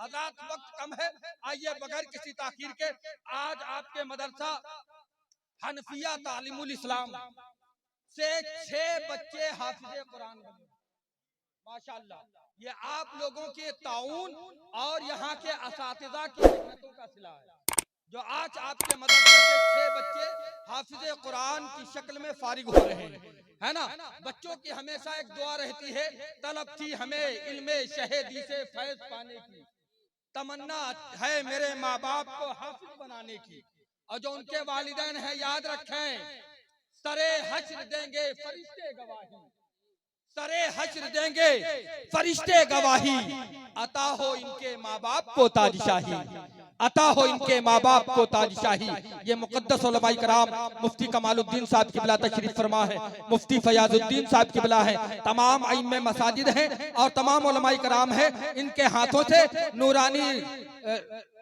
हज़रात वक्त कम है, आइए बगैर किसी ताखीर के आज आपके मदरसा हनफिया तालीमुल इस्लाम से 6 बच्चे हाफिज़े कुरान बने। माशाअल्लाह, ये आप लोगों के ताउन और यहाँ के असातिज़ा की मेहनतों का सिला है, जो आज आपके मदरसे के 6 बच्चे हाफिज़े कुरान की शक्ल में फारिग हो रहे हैं, है ना। बच्चों की हमेशा एक दुआ रहती है, तलब थी हमें इल्मे शहीदी से फैज पाने की, तमन्ना है मेरे माँ बाप को हाफिज बनाने की, और जो उनके वालिदैन हैं याद रखें, सरे हश्र देंगे फरिश्ते गवाही, सरे हश्र देंगे फरिश्ते गवाही, अता हो इनके माँ बाप को ताजशाही, अता हो इनके माँ बाप को ताजशाही। ये मुकद्दस उलमाए कराम मुफ्ती कमालुद्दीन साहब किबला तशरीफ फरमा है, मुफ्ती फयाजुद्दीन साहब किबला है, तमाम आइम्मे मसाजिद हैं और तमाम उलमाए कराम हैं। इनके हाथों से नूरानी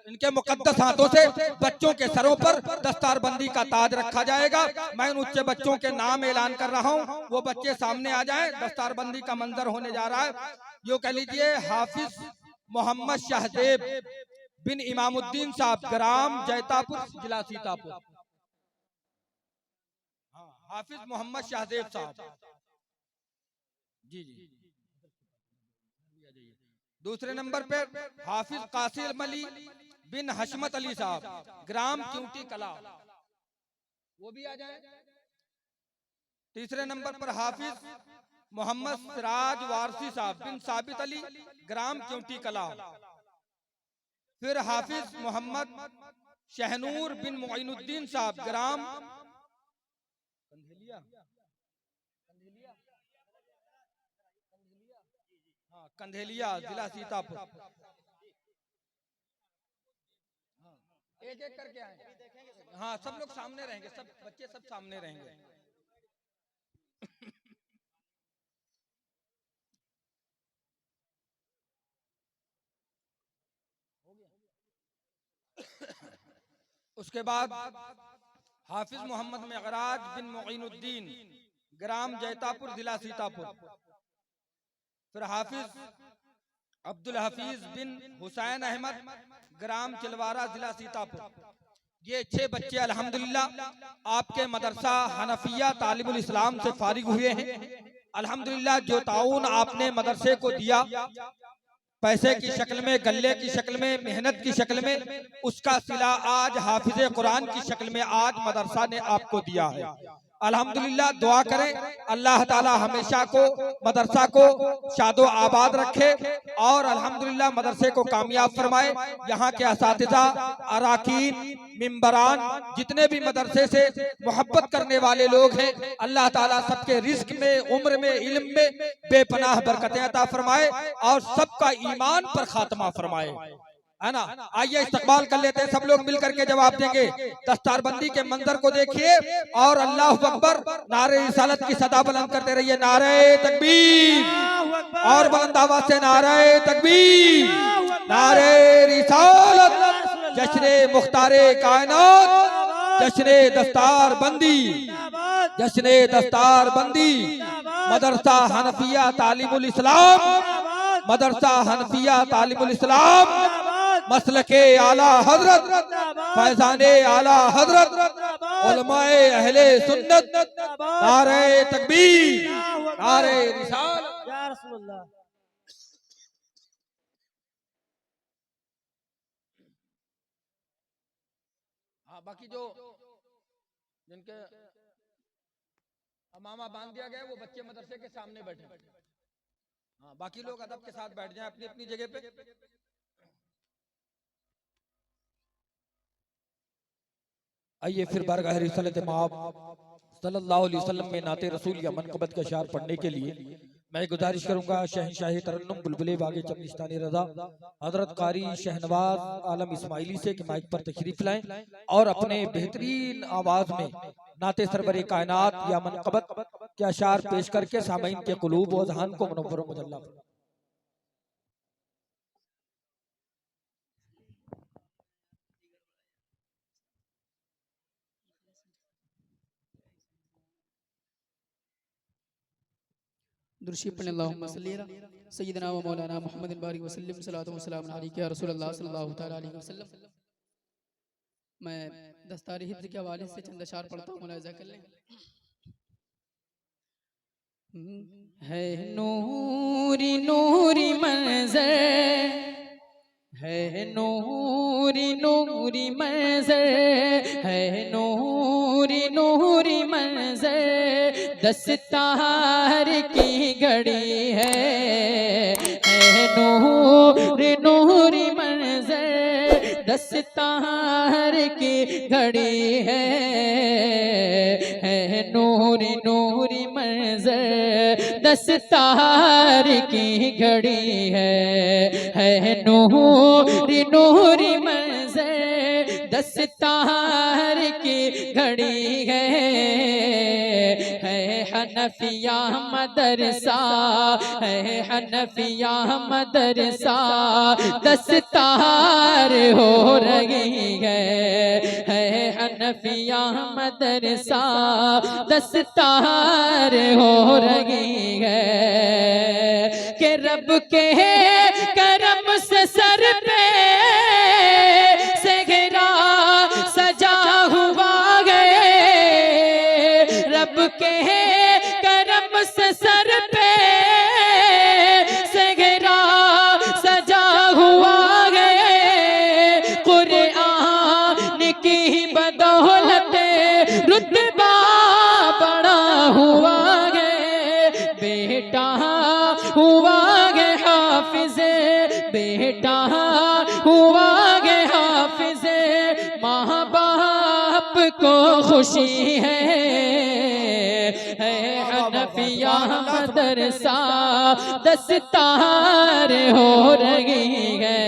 इनके मुकद्दस हाथों से बच्चों के सरों पर दस्तारबंदी का ताज रखा जाएगा। मैं उन उच्च बच्चों के नाम ऐलान कर रहा हूँ, वो बच्चे सामने आ जाएं, दस्तारबंदी का मंजर होने जा रहा है। यो कह लीजिए हाफिज मोहम्मद शाहजेब बिन इमामुद्दीन साहब, ग्राम जैतापुर, जिला सीतापुर। हाफिज मोहम्मद शाहजेब साहब जी जी। दूसरे नंबर पे हाफिज कासिम अली बिन हशमत अली साहब, ग्राम क्यूटी कला, वो भी आ जाए। तीसरे नंबर पर हाफिज मोहम्मद सिराज वारसी साहब बिन साबित अली, ग्राम क्यूटी कला। फिर हाफिज मोहम्मद शहनूर बिन मोइनुद्दीन साहब, ग्राम कंधेलिया, कंधेलिया, जिला सीतापुर। एक एक करके आए। हाँ, सब लोग सामने रहेंगे, सब बच्चे सब सामने रहेंगे। उसके बाद हाफिज मोहम्मद मेगराज बिन मोइनुद्दीन, ग्राम जैतापुर, जिला सीतापुर। फिर हाफिज अब्दुल हफीज बिन हुसैन अहमद, ग्राम चिलवारा, जिला सीतापुर। ये 6 बच्चे अल्हम्दुलिल्लाह आपके मदरसा हनफिया तालिबुल इस्लाम से फारिग हुए हैं। अल्हम्दुलिल्लाह जो ताउन आपने मदरसे को दिया, पैसे की शक्ल में, गल्ले की शक्ल में, मेहनत की शक्ल में, उसका सिला आज हाफिजे कुरान की शक्ल में आज मदरसा ने आपको दिया है। अल्हम्दुलिल्लाह दुआ करें, अल्लाह ताला हमेशा को मदरसा को शादो आबाद रखे और अल्हम्दुलिल्लाह मदरसे को कामयाब फरमाए। यहाँ के असातिज़ा, अराकीन, मिंबरान, जितने भी मदरसे से मोहब्बत करने वाले लोग हैं, अल्लाह ताला सबके रिस्क में, उम्र में, इल्म में बेपनाह बरकतें अता फरमाए और सबका ईमान पर खात्मा फरमाए, है ना। आइए इस्तकबाल कर लेते हैं, सब लोग मिलकर के जवाब देंगे। दस्तारबंदी के मंजर को देखिए और अल्लाह अकबर, नारे रिसालत की सदा बुलंद करते रहिए। नारे तकबीर और बुलंद आवाज से नारे तकबीर, नारे रिसालत, जश्ने मुख्तारे कायनात, जश्ने दस्तारबंदी, जश्ने दस्तारबंदी। मदरसा हनफिया तालीमुल इस्लाम, मदरसा हनफिया तालीमुल इस्लाम, मसलके आला हजरत, फैजाने आला हजरत, उलमाए अहले सुन्नत, नारे तकबीर, नारे रिसालत, या रसूलुल्लाह। हाँ, बाकी जो जिनके अमामा बांध दिया गया वो बच्चे मदरसे के सामने बैठे। हाँ, बाकी लोग अदब के साथ बैठ जाएं अपनी अपनी जगह पे। आइए फिर बारगाह रिसालत माब सल्लल्लाहु अलैहि वसल्लम में नाते रसूल या मनक़बत के अशार पढ़ने के लिए मैं गुजारिश करूंगा शहंशाह तरन्नुम बुलबुले बागे चमनिस्तानी रजा हजरत कारी शहनवाज आलम इस्माइली से कि माइक पर तशरीफ लाएं और अपने बेहतरीन आवाज में नाते सरवरे कायनात या मनक़बत के अशार पेश करके सामईन के क़ुलूब व ज़हान को मुनव्वर मुजल्ला। दुरूशी पढ़ें। अल्लाहुम्मा सल्ली अला सय्यिदना व मौलाना मुहम्मदिन बारिक वसल्लम सलातु व सलाम अलैका या रसूलल्लाह सल्लल्लाहु तआला अलैहि वसल्लम। मैं दस्तार हिफ्ज़ के हवाले से चंद अशार पढ़ता हूँ, मुलाहिज़ा कर लें। है नूरी नूरी मंज़र, है नूरी नूरी मंज़र, है नूरी नूरी मंज़र, दस्तार की घड़ी है नूरी नूरी मंज़र, दस्तार की घड़ी है नूरी नूरी मंज़र, दस्तार की घड़ी है नूरी नूरी मंज़र, दस्तार की घड़ी है हनफिया मदरसा, है हनफिया मदरसा, दस्तार हो रही है हनफिया मदरसा, दस्तार हो रही है कि रब के करम से सर पे सेहरा सजा हुआ है, रब के करम से सर पे सेहरा सजा हुआ है, कुरआन की बदौलत रुतबा बड़ा हुआ है, बेटा हुआ है हाफिज, बेटा हुआ है हाफिज, माँ बाप को खुशी है हनफिया मदरसा, दस्तार हो रही है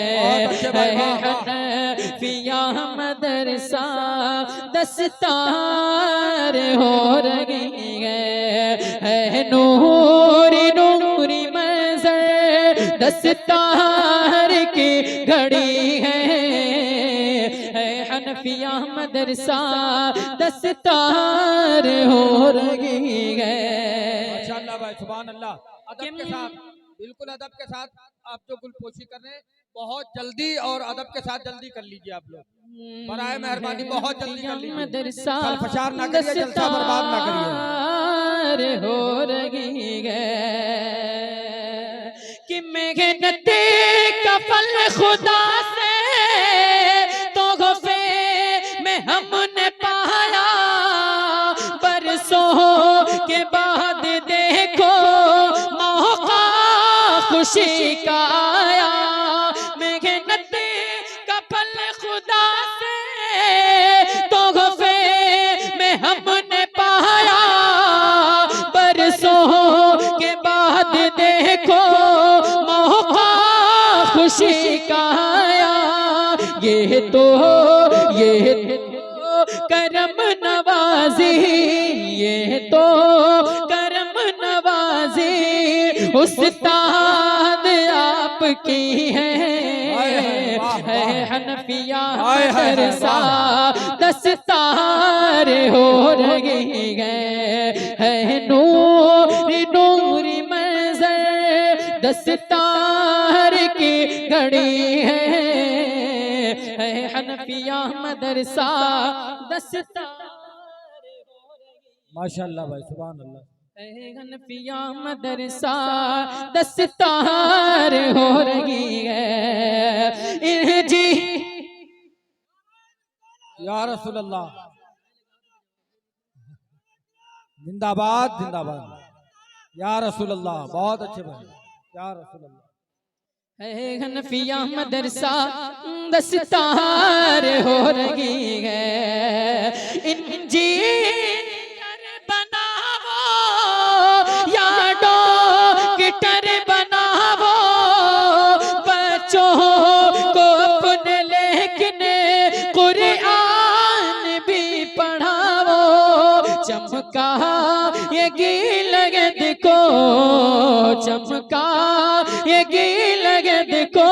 हनफिया मदरसा, दस्तार हो रही है नूरी नूरी मंज़र, दस्तार की घड़ी है हनफिया मदरसा, दस्तार हो रही है। माशाअल्लाह भाई, सुभान अल्लाह। अदब के साथ, बिल्कुल अदब के साथ आप जो गुलपोशी कर रहे हैं, बहुत जल्दी और अदब के साथ जल्दी कर लीजिए आप लोग, बराए मेहरबानी बहुत जल्दी कर लीजिए, कलफशार ना करिए, जलसा बर्बाद ना करिए। हो रही है कि मेहनत का फल खुदा से तोहफे में हमने पाया, बरसों के बाद देखो मौका खुशी का आया, मेहनत का फल खुदा से तोहफे में हमने पाया, बरसों के बाद देखो मौका खुशी का आया, ये तो करम नवाजी, ये तो करम नवाजी उस्ताद आपकी है हनफिया मदरसा, दस्तार हो रही है नूरी नूरी मंज़र, दस्तार की घड़ी है हनफिया मदरसा, दस्तार। माशाअल्लाह भाई, सुभान अल्लाह। हनफिया मदरसा, दस्तार हो रही है जी या रसूल अल्लाह, जिंदाबाद जिंदाबाद या रसूल अल्लाह, बहुत अच्छे भाई या रसूल अल्लाह। हनफिया मदरसा, दस्तार हो रही है इंजीनियर बनावो या डॉक्टर बनावो, बच्चों को अपने लेकिन कुरआन भी पढ़ावो, चमका ये गिलगत को, चमका ये गिलगत को,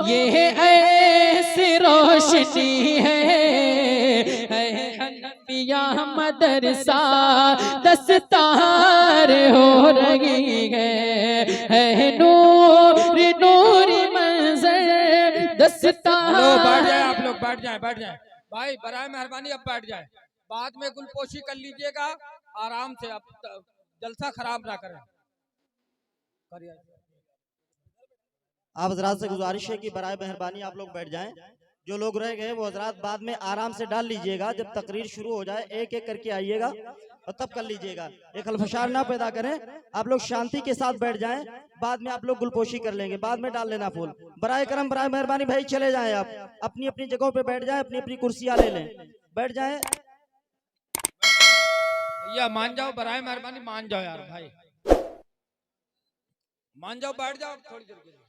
ये ऐसी रोशनी है हनफिया मदरसा, दस्तार दीदार हो रही है नूर नूर मंजर दस्तार। हेलो, बैठ जाए आप लोग, बैठ जाए, बैठ जाए भाई, बराए मेहरबानी अब बैठ जाए। बाद में गुलपोशी कर लीजिएगा आराम से, अब जलसा खराब ना करें। आप हजरात से गुजारिश है कि बराए मेहरबानी आप लोग बैठ जाएं। जो लोग रह गए वो हजरात बाद में आराम से डाल लीजिएगा। जब तकरीर शुरू हो जाए एक एक करके आइएगा और तब कर लीजिएगा। एक हल्फशार ना पैदा करें। आप लोग शांति के साथ बैठ जाएं। बाद में आप लोग गुलपोशी कर लेंगे, बाद में डाल लेना फूल। बराए करम बराए मेहरबानी भाई चले जाएं, आप अपनी अपनी जगहों पे बैठ जाएं, अपनी अपनी कुर्सियां ले लें, बैठ जाएं। भैया मान जाओ, बराए मेहरबानी मान जाओ यार भाई, मान जाओ, बैठ जाओ थोड़ी देर के लिए।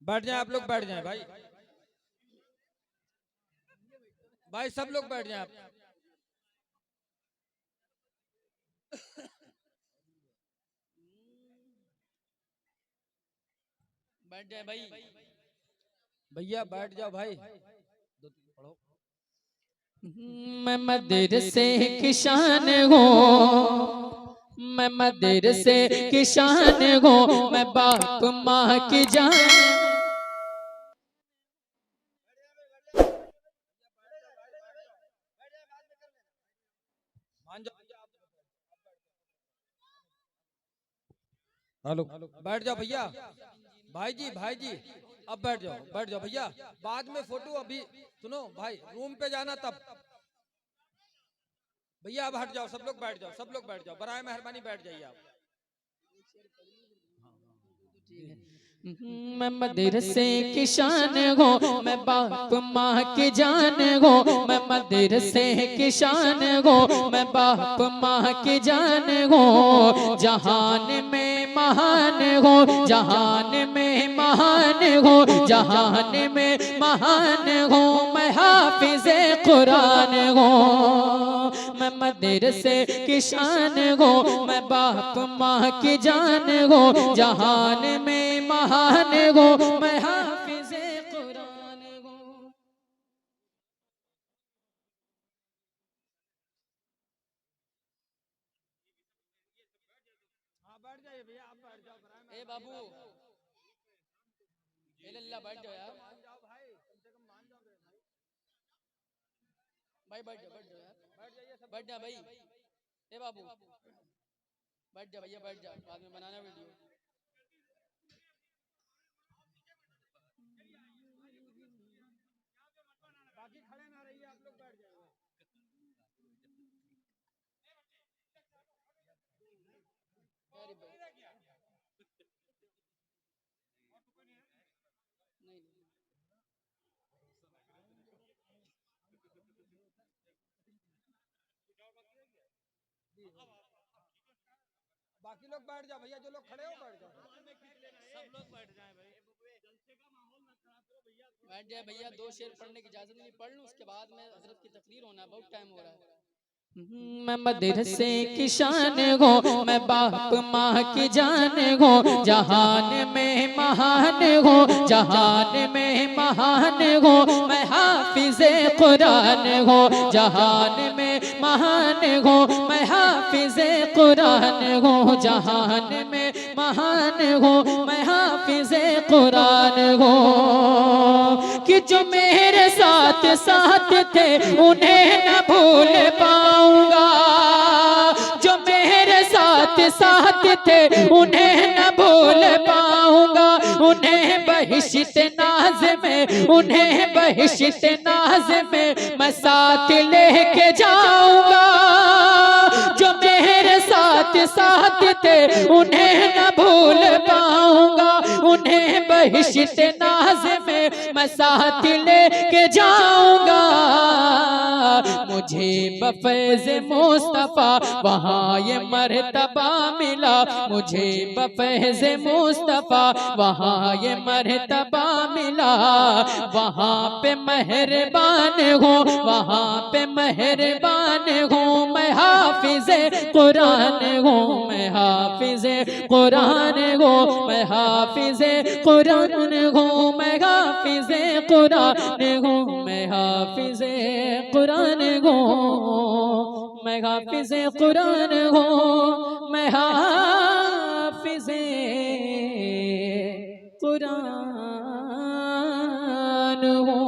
बैठ जाए आप लोग, बैठ जाए भाई, भाई सब लोग बैठ जाए आप। बैठ जाए भाई, भैया बैठ जाओ भाई। मैं मदरसे की शान हूँ, मैं मदरसे की शान हूँ, मैं बाप माँ की जान। हेलो, बैठ जाओ भैया, भाई जी, भाई जी अब बैठ जाओ, बैठ जाओ भैया। बाद में फोटो, अभी सुनो भाई, रूम पे जाना तब। भैया अब हट जाओ, सब लोग बैठ जाओ, सब लोग बैठ जाओ, बराए मेहरबानी बैठ जाइए आप। मैं मदरसे की शान हूँ, मैं बाप माँ की जान हूँ, मैं मदरसे की शान हूँ, मैं बाप माँ की जान हूँ। जहान में महान हूँ, जहान में महान हूँ, जहान में महान हूँ, मैं हाफिज़े कुरान हूँ। मैं मदरसे की शान हूँ, मैं बाप माँ की जान हूँ, जहान में महान हूँ, मैं हाफिज़े कुरान हूँ। बैठ जाइए भैया, आप बैठ जाओ, ए बाबू, ए लल्ला बैठ जाओ यार, मान जाओ भाई, कम से कम मान जाओ रे भाई। भाई बैठ जाओ यार, बैठ जाइए सब, बैठ जा भाई। ए बाबू बैठ जा भैया, बैठ जा, बाद में बनाना वीडियो। बाकी खड़े ना रहिए, आप लोग बैठ जाइए। अरे भाई नहीं नहीं, बाकी लोग बैठ जाओ भैया, जो लोग खड़े हो बैठ जाओ, सब लोग बैठ जाए भाई। बैठ जाए भैया। 2 शेर पढ़ने की इजाजत नहीं, पढ़ लूं उसके बाद में हजरत की तकरीर होना, बहुत टाइम हो रहा है। मैं मदरसे की शान हूँ, मैं बाप माँ की जान हूँ, जहान में महान हूँ, जहान में महान हूँ, मैं हाफिज़े कुरान हूँ, जहान में महान हूँ, मैं हाफिज़े कुरान हूँ, जहान में महान हूँ, मैं हाफिज़े कुरान हूँ। कि जो मेरे साथ साथ थे उन्हें न भूल पाऊंगा, जो मेरे साथ साथ थे उन्हें न भूल पाऊंगा, उन्हें बहिश्त नाज में, उन्हें बहिश्त नाज में मैं साथ लेके जाऊंगा। जो मेरे साथ साथ थे उन्हें न भूल पाऊंगा, उन्हें बहिश्त नाज में मैं साथ लेके जाऊंगा। मुझे बफैज़ मुस्तफ़ा वहाँ ये मर्तबा मिला, मुझे बफैज़ मुस्तफ़ा वहाँ ये मर्तबा मिला। वहाँ पे मेहरबान हूँ, वहाँ पे मेहरबान हूँ, मैं हाफिज़े कुरान हूँ, मैं हाफिज़े कुरान हूँ, मैं हाफिज़े कुरान हूँ, मैं हाफिज़े कुरान हूँ, मैं हाफिज़े कुरान हूँ, मैं हाफिज कुरान हूँ, मैं हाफिज कुरान हूँ।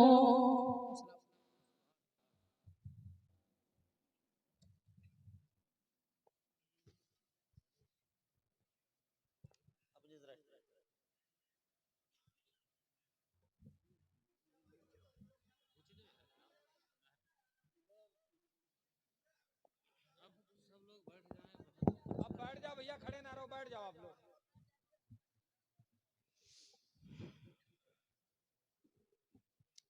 अब बैठ जाओ भैया, खड़े ना रहो, बैठ जाओ आप लोग।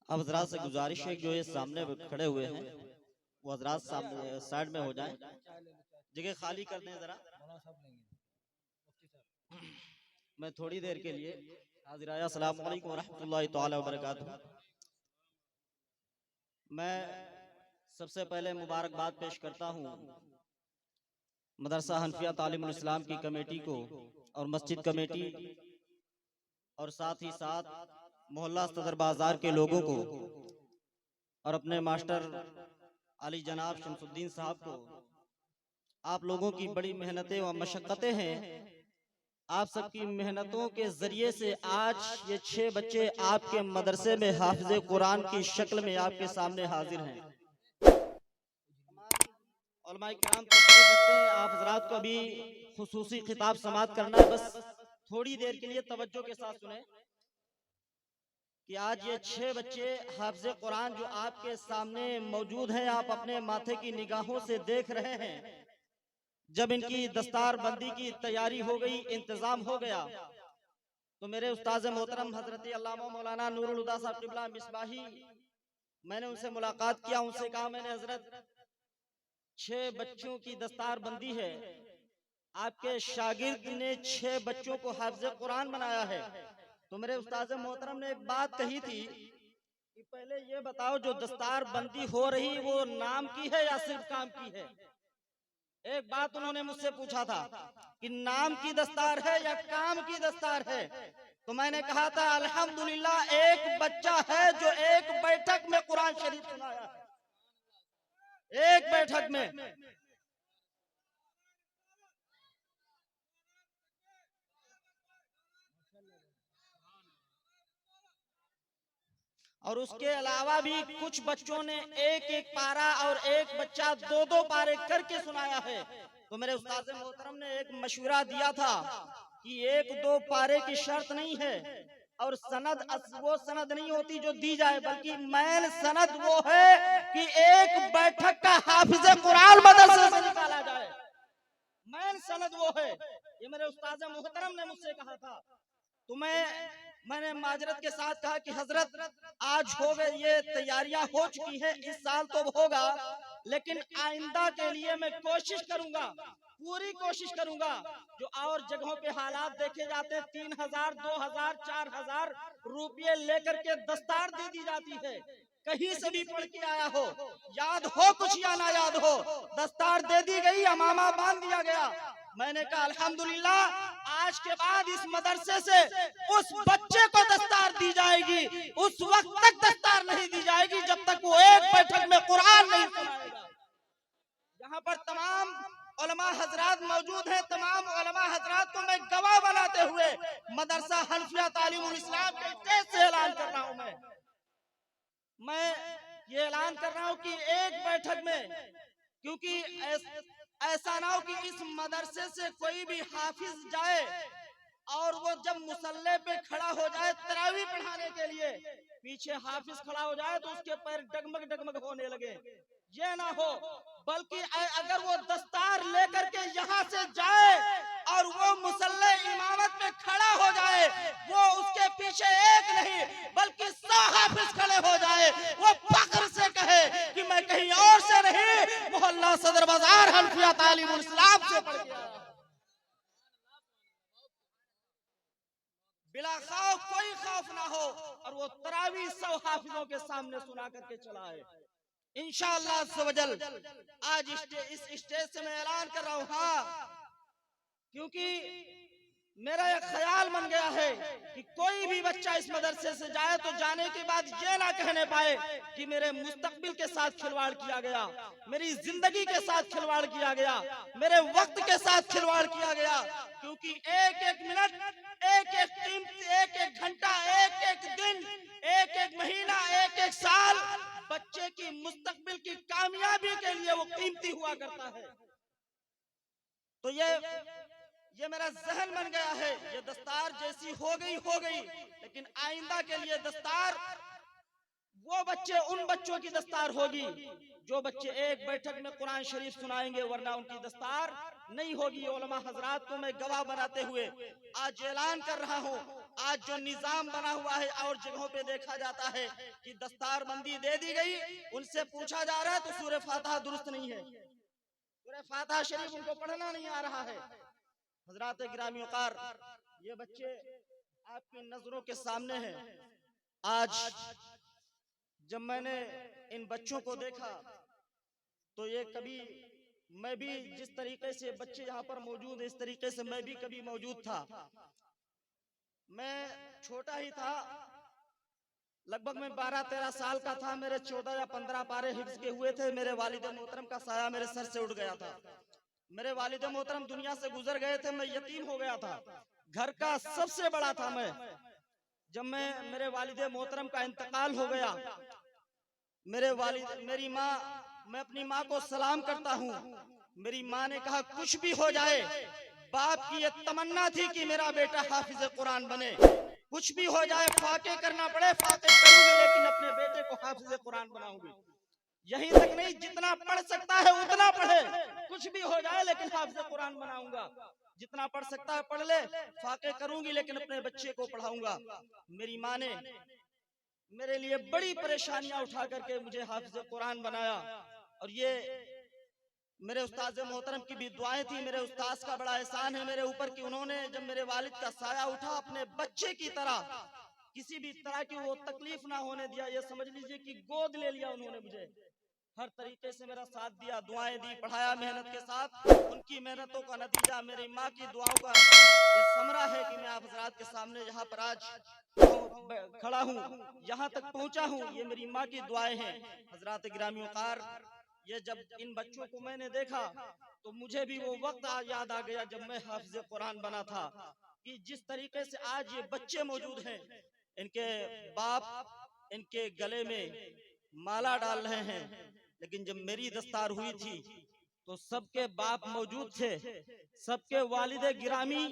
अब हजरात से गुजारिश है जो ये सामने खड़े हुए हैं वो हजरात सामने साइड में हो जाएं, जगह खाली कर दें जरा। मैं थोड़ी देर के लिए हाजिर आया। अस्सलाम वालेकुम रहमतुल्लाहि तआला व बरकातहू। मैं सबसे पहले मुबारकबाद पेश करता हूँ मदरसा हनफिया तालीमुल इस्लाम की कमेटी को और मस्जिद कमेटी और साथ ही साथ मोहल्ला सदर बाजार के लोगों को और अपने मास्टर अली जनाब शमसुद्दीन साहब को। आप लोगों की बड़ी मेहनतें व मशक्क़तें हैं, आप सबकी मेहनतों के जरिए से आज ये 6 बच्चे आपके मदरसे में हाफिज़े कुरान की शक्ल में आपके सामने हाजिर हैं। उलमाए किराम तशरीफ़ रखते हैं, आप हजरात को अभी खुसूसी खिताब समाअत करना है, बस थोड़ी देर के लिए तवज्जो के साथ सुने कि आज ये 6 बच्चे हाफिज़े कुरान जो आपके सामने मौजूद हैं, आप अपने माथे की निगाहों से देख रहे हैं। जब इनकी दस्तार बंदी की तैयारी हो गई, इंतजाम हो गया, तो मेरे उस्ताद मोहतरम हजरत अल्लामा मौलाना नूरुल हुदा साहब क़िबला मिसबाही, मैंने उनसे मुलाकात किया, उनसे कहा मैंने हजरत 6 बच्चों की दस्तार बंदी है, आपके शागिर्द ने 6 बच्चों को हाफिज़े कुरान बनाया है। तो मेरे उस्ताद मोहतरम ने एक बात कही थी कि पहले ये बताओ जो दस्तार बंदी हो रही वो नाम की है या सिर्फ काम की है। एक बात उन्होंने मुझसे पूछा था कि नाम की दस्तार है या काम की दस्तार है। तो मैंने कहा था अल्हम्दुलिल्लाह एक बच्चा है जो एक बैठक में कुरान शरीफ सुनाया है, एक बैठक में। और उसके अलावा भी कुछ बच्चों ने एक एक पारा और एक बच्चा 2-2 पारे करके सुनाया है। तो मेरे उस्ताद मोहतरम ने एक मशवरा दिया था कि 1-2 पारे की शर्त नहीं है और सनद वो सनद नहीं होती जो दी जाए, बल्कि मैन सनद वो है कि एक बैठक का हाफिज़े कुरान मदरसे से निकाला जाए। मैन सनद वो है, ये मेरे उस्ताद मोहतरम ने मुझसे कहा था। तो मैंने माजरत के साथ कहा कि हजरत आज हो गए, ये तैयारियां हो चुकी हैं, इस साल तो होगा, लेकिन आइंदा के लिए मैं कोशिश करूंगा, पूरी कोशिश करूंगा। जो और जगहों पे हालात देखे जाते हैं 3000, 2000, 4000 रुपये लेकर के दस्तार दे दी जाती है। कहीं से भी पढ़ के आया हो, याद हो कुछ या ना याद हो, दस्तार दे दी गई, अमामा बांध दिया गया। मैंने कहा अल्हम्दुलिल्लाह आज के बाद इस मदरसे से उस बच्चे को दस्तार दी जाएगी, उस वक्त तक दस्तार नहीं दी जाएगी जब तक वो एक बैठक में कुरान नहीं सुनाएगा। यहाँ पर तमाम उलमा हजरात मौजूद हैं, तमाम उलमा हजरात को मैं गवाह बनाते हुए मदरसा हनफिया तालीमुल इस्लाम के स्टेज से ऐलान कर रहा हूँ। मैं ये ऐलान कर रहा हूँ कि एक बैठक में, क्योंकि ऐसा ना हो कि इस मदरसे से कोई भी हाफिज जाए और वो जब मुसल्ले पे खड़ा हो जाए तरावी पढ़ाने के लिए, पीछे हाफिज खड़ा हो जाए तो उसके पैर डगमग डगमग होने लगे। ये ना हो, बल्कि अगर वो दस्तार लेकर के यहाँ से जाए और वो मुसल्ले इमामत में खड़ा हो जाए, वो उसके पीछे एक नहीं बल्कि 100 हाफिज खड़े हो जाए, वो फख्र से कहे कि मैं कहीं और से नहीं, मोहल्ला सदर बाजार हनफिया तालीमुल इस्लाम से पढ़ के आया। बिला खौफ, कोई खौफ ना हो, और वो तरावी 100 हाफिजों के सामने सुना करके चला है इंशाअल्लाह सवजल। आज इस स्टेज से मैं ऐलान कर रहा हूँ, हाँ, क्योंकि मेरा एक ख्याल बन गया है कि कोई भी बच्चा इस मदरसे से जाए तो जाने के बाद ये ना कहने पाए कि मेरे मुस्तकबिल के साथ खिलवाड़ किया गया, मेरी जिंदगी के साथ खिलवाड़ किया गया, मेरे वक्त के साथ खिलवाड़ किया गया। क्योंकि एक एक मिनट, एक एक कीमत, एक एक घंटा, एक एक दिन, एक एक महीना, एक एक साल बच्चे की मुस्तकबिल की कामयाबी के लिए वो कीमती हुआ करता है। तो ये मेरा जहन बन गया है। ये दस्तार जैसी हो गई, लेकिन आइंदा के लिए दस्तार वो बच्चे, उन बच्चों की दस्तार होगी जो बच्चे एक बैठक में कुरान शरीफ सुनाएंगे, वरना उनकी दस्तार नहीं होगी। उलमा हजरात को मैं गवाह बनाते हुए आज ऐलान कर रहा हूँ, आज जो निजाम बना हुआ है और जगहों पे देखा जाता है कि दस्तार बंदी दे दी गई, उनसे पूछा जा रहा है तो सूरह फातिहा दुरुस्त नहीं है, सूरह फातिहा शरीफ उनको पढ़ना नहीं आ रहा है। हजरात गिरामी वकार, ये बच्चे आपकी नजरों के सामने हैं। आज जब मैंने इन बच्चों को देखा तो ये कभी, मैं भी जिस तरीके से बच्चे यहाँ पर मौजूद है इस तरीके से मैं भी कभी मौजूद था। मैं छोटा ही था, लगभग मैं 12-13 साल का था। मेरे 14 या 15 पारे हिफ्ज के हुए थे। मेरे वालिद मोहतरम का साया मेरे सर से उठ गया था। मेरे वालिद मोहतरम दुनिया से गुजर गए थे, मैं यतीम हो गया था, घर का सबसे बड़ा था मैं। जब मेरे वालिद मोहतरम का इंतकाल हो गया, मेरी माँ, मैं अपनी माँ को सलाम करता हूँ। मेरी माँ ने कहा कुछ भी हो जाए, बाप की ये तमन्ना थी कि मेरा बेटा हाफिज कुरान बने, कुछ भी हो जाए, फाके करना पड़े फाके करूंगी, लेकिन अपने बेटे को हाफिज कुरान बनाऊंगी। यहीं तक नहीं, जितना पढ़ सकता है उतना पढ़े, कुछ भी हो जाए लेकिन हाफिज कुरान बनाऊंगा। जितना पढ़ सकता है पढ़ ले, फाके करूंगी लेकिन अपने बच्चे को पढ़ाऊंगा। मेरी माँ ने मेरे लिए बड़ी परेशानियां उठा करके मुझे हाफिज कुरान बनाया। और ये मेरे उस्ताद मोहतरम की भी दुआएं थी, मेरे उस्ताद का बड़ा एहसान है मेरे ऊपर कि उन्होंने जब मेरे वालिद का साया उठा, अपने बच्चे की तरह किसी भी तरह की वो तकलीफ ना होने दिया। ये समझ लीजिए कि गोद ले लिया उन्होंने मुझे, हर तरीके से मेरा साथ दिया, दुआएं दी, पढ़ाया मेहनत के साथ। उनकी मेहनतों का नतीजा मेरी माँ की दुआओं का ये समरा है कि मैं आप हजरात के सामने यहाँ पर आज खड़ा हूँ, यहाँ तक पहुँचा हूँ। ये मेरी माँ की दुआएं हैं। हजरात गिरामी वकार, ये जब इन बच्चों को मैंने देखा तो मुझे भी वो वक्त याद आ गया जब मैं हाफिज कुरान बना था, कि जिस तरीके से आज ये बच्चे मौजूद हैं, इनके बाप इनके गले में माला डाल रहे हैं। लेकिन जब मेरी दस्तार हुई थी तो सबके बाप मौजूद थे, सबके वालिदे गिरामी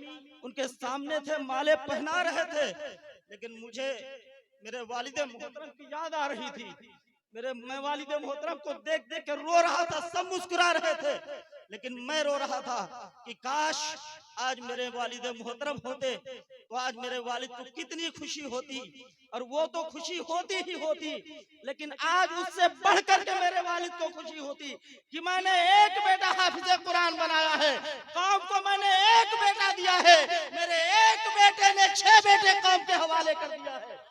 उनके सामने थे, माले पहना रहे थे, लेकिन मुझे मेरे वालिदे मोहतरम की याद आ रही थी। मैं वालिदे मोहतरम को देख देख कर रो रहा था। सब मुस्कुरा रहे थे लेकिन मैं रो रहा था कि काश आज मेरे वालिदे मोहतरम होते तो आज मेरे वालिद को कितनी खुशी होती। और वो तो खुशी होती ही होती, लेकिन आज उससे बढ़ करके मेरे वालिद को खुशी होती कि मैंने एक बेटा हाफिज कुरान बनाया है, कौम को मैंने एक बेटा दिया है, मेरे एक बेटे ने 6 बेटे कौम के हवाले कर दिया है।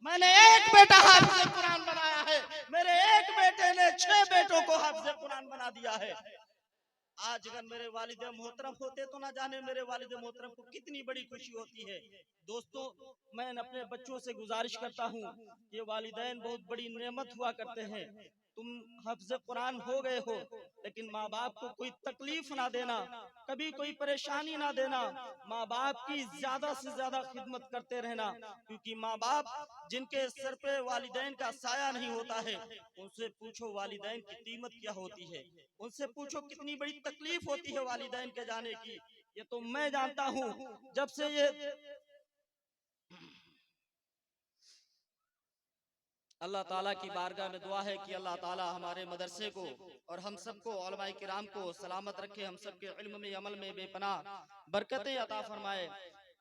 मैंने एक बेटा हाफिज कुरान बनाया है, मेरे एक बेटे ने 6 बेटों को हाफिज कुरान बना दिया है। आज अगर मेरे वालिद मोहतरम होते तो ना जाने मेरे वालिद मोहतरम को कितनी बड़ी खुशी होती है। दोस्तों, मैं अपने बच्चों से गुजारिश करता हूँ, ये वालिदैन बहुत बड़ी नेमत हुआ करते हैं। तुम हाफिज कुरान हो गए हो, लेकिन माँ बाप को कोई तकलीफ ना देना, कभी कोई परेशानी ना देना, माँ बाप की ज्यादा से ज्यादा खिदमत करते रहना। क्योंकि माँ बाप जिनके सर पे वालिदैन का साया नहीं होता है, उनसे पूछो वालिदैन की कीमत क्या होती है, उनसे पूछो कितनी बड़ी तकलीफ होती है वालिदैन के जाने की। ये तो मैं जानता हूँ। जब से ये अल्लाह ताला की बारगाह में दुआ है कि अल्लाह ताला हमारे मदरसे को और हम सबको उलमाए किराम को सलामत रखे, हम सबके इल्म में अमल में बेपनाह बरकतें अता फरमाए।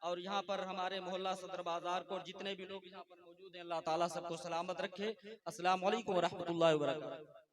और यहाँ पर हमारे मोहल्ला सदर बाजार को जितने भी लोग यहाँ पर मौजूद हैं, अल्लाह ताला सबको सलामत रखे। अस्सलाम वालेकुम व रहमतुल्लाहि व बरकातहू।